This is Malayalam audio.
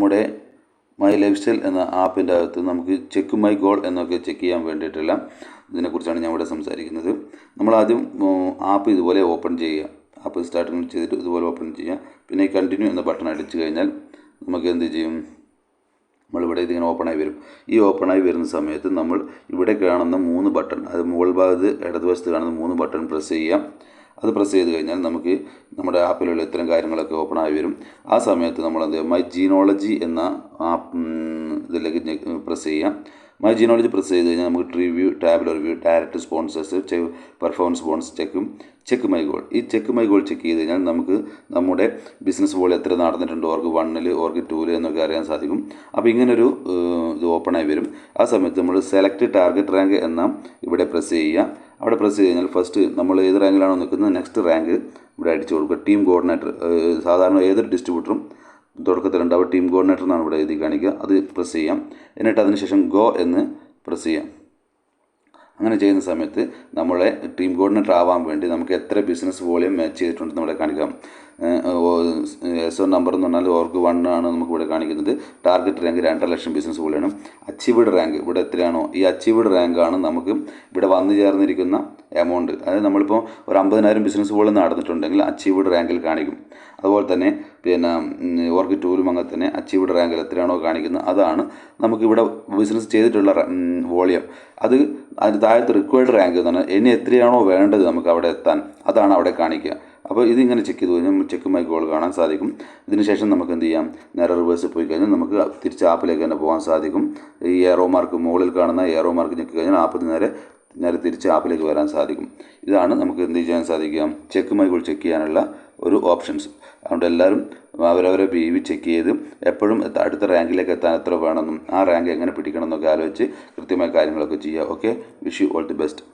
നമ്മുടെ മൈ ലൈഫ് സ്റ്റൈൽ എന്ന ആപ്പിൻ്റെ അകത്ത് നമുക്ക് ചെക്ക് മൈ ഗോൾ എന്നൊക്കെ ചെക്ക് ചെയ്യാൻ വേണ്ടിയിട്ടുള്ള ഇതിനെക്കുറിച്ചാണ് ഞാൻ ഇവിടെ സംസാരിക്കുന്നത്. നമ്മളാദ്യം ആപ്പ് ഇതുപോലെ ഓപ്പൺ ചെയ്യുക. ആപ്പ് സ്റ്റാർട്ടിങ് ചെയ്തിട്ട് ഇതുപോലെ ഓപ്പൺ ചെയ്യുക. പിന്നെ ഈ കണ്ടിന്യൂ എന്ന ബട്ടൺ അടിച്ചു കഴിഞ്ഞാൽ നമുക്ക് എന്ത് ചെയ്യും, നമ്മളിവിടെ ഇതിങ്ങനെ ഓപ്പണായി വരും. ഈ ഓപ്പണായി വരുന്ന സമയത്ത് നമ്മൾ ഇവിടെ കാണുന്ന 3 ബട്ടൺ, അത് മുകൾ ഭാഗത്ത് ഇടതുവശത്ത് കാണുന്ന 3 ബട്ടൺ പ്രസ് ചെയ്യാം. അത് പ്രസ് ചെയ്ത് കഴിഞ്ഞാൽ നമുക്ക് നമ്മുടെ ആപ്പിലുള്ള ഇത്തരം കാര്യങ്ങളൊക്കെ ഓപ്പൺ ആയി വരും. ആ സമയത്ത് നമ്മൾ എന്ത് ചെയ്യും, മൈ ജീനോളജി എന്ന ഇതിലേക്ക് പ്രസ് ചെയ്യാം. മൈ ജീനോളജി പ്രസ് ചെയ്ത് കഴിഞ്ഞാൽ നമുക്ക് review, tabular review, direct sponsors, performance bonus check my goal. ഈ ചെക്ക് മൈ ഗോൾ ചെക്ക് ചെയ്ത് കഴിഞ്ഞാൽ നമുക്ക് നമ്മുടെ ബിസിനസ് പോലെ എത്ര നടന്നിട്ടുണ്ട്, ഓർക്ക് 1 ഓർക്ക് 2 എന്നൊക്കെ അറിയാൻ സാധിക്കും. അപ്പോൾ ഇങ്ങനൊരു ഇത് ഓപ്പണായി വരും. ആ സമയത്ത് നമ്മൾ സെലക്ട് ടാർഗറ്റ് റാങ്ക് എന്ന ഇവിടെ പ്രസ് ചെയ്യുക. അവിടെ പ്രസ് ചെയ്ത് കഴിഞ്ഞാൽ ഫസ്റ്റ് നമ്മൾ ഏത് റാങ്കിലാണോ നിൽക്കുന്നത് നെക്സ്റ്റ് റാങ്ക് ഇവിടെ അടിച്ചു കൊടുക്കുക. ടീം കോർഡിനേറ്റർ, സാധാരണ ഏതൊരു ഡിസ്ട്രിബ്യൂട്ടറും തുടക്കത്തിലുണ്ടാവുക ടീം കോർഡിനേറ്റർ എന്നാണ് ഇവിടെ എഴുതി കാണിക്കുക. അത് പ്രസ് ചെയ്യാം. എന്നിട്ട് അതിനുശേഷം ഗോ എന്ന് പ്രസ് ചെയ്യാം. അങ്ങനെ ചെയ്യുന്ന സമയത്ത് നമ്മളെ ടീം കോർഡിനേറ്റർ ആവാൻ വേണ്ടി നമുക്ക് എത്ര ബിസിനസ് വോളിയം മാച്ച് ചെയ്തിട്ടുണ്ടെന്ന് ഇവിടെ കാണിക്കാം. എസ് ഒ നമ്പർ എന്ന് പറഞ്ഞാൽ ഓർക്ക് 1 ആണ് നമുക്ക് ഇവിടെ കാണിക്കുന്നത്. ടാർഗറ്റ് റാങ്ക് 2.5 ലക്ഷം ബിസിനസ് വോളിയാണ്. അച്ചീവ്ഡ് റാങ്ക് ഇവിടെ എത്രയാണോ ഈ അച്ചീവ്ഡ് റാങ്കാണ് നമുക്ക് ഇവിടെ വന്നു ചേർന്നിരിക്കുന്ന എമൗണ്ട്. അതായത് നമ്മളിപ്പോൾ ഒരു 50,000 ബിസിനസ് വോളിയം നടന്നിട്ടുണ്ടെങ്കിൽ അച്ചീവ്ഡ് റാങ്കിൽ കാണിക്കും. അതുപോലെ തന്നെ പിന്നെ ഓർക്ക് 2ലും അങ്ങനെ തന്നെ അച്ചീവ്ഡ് റാങ്കിൽ എത്രയാണോ കാണിക്കുന്നത് അതാണ് നമുക്കിവിടെ ബിസിനസ് ചെയ്തിട്ടുള്ള വോളിയം. അതിന് താഴത്ത് റിക്വയർഡ് റാങ്ക് എന്ന് പറഞ്ഞാൽ ഇനി എത്രയാണോ വേണ്ടത് നമുക്ക് അവിടെ എത്താൻ അതാണ് അവിടെ കാണിക്കുക. അപ്പോൾ ഇതിങ്ങനെ ചെക്ക് ചെയ്ത് കഴിഞ്ഞാൽ ചെക്ക് മൈ ഗോൾ കാണാൻ സാധിക്കും. ഇതിനുശേഷം നമുക്ക് എന്ത് ചെയ്യാം, നേരെ റിവേഴ്സ് പോയി കഴിഞ്ഞാൽ നമുക്ക് തിരിച്ച് ആപ്പിലേക്ക് തന്നെ പോകാൻ സാധിക്കും. ഈ ഏറോ മാർക്ക് മുകളിൽ കാണുന്ന ഏറോ മാർക്ക് ഞെക്കി കഴിഞ്ഞാൽ ആപ്പിൽ നേരെ തിരിച്ച് ആപ്പിലേക്ക് വരാൻ സാധിക്കും. ഇതാണ് നമുക്ക് എന്ത് ചെയ്യാൻ സാധിക്കുക, ചെക്ക് മൈ ഗോൾ ചെക്ക് ചെയ്യാനുള്ള ഒരു ഓപ്ഷൻസ്. അതുകൊണ്ട് എല്ലാവരും അവരവരെ BV ചെക്ക് ചെയ്ത് എപ്പോഴും അടുത്ത റാങ്കിലേക്ക് എത്താൻ എത്ര വേണമെന്നും ആ റാങ്ക് എങ്ങനെ പിടിക്കണം എന്നൊക്കെ ആലോചിച്ച് കൃത്യമായ കാര്യങ്ങളൊക്കെ ചെയ്യുക. Okay, wish you all the best.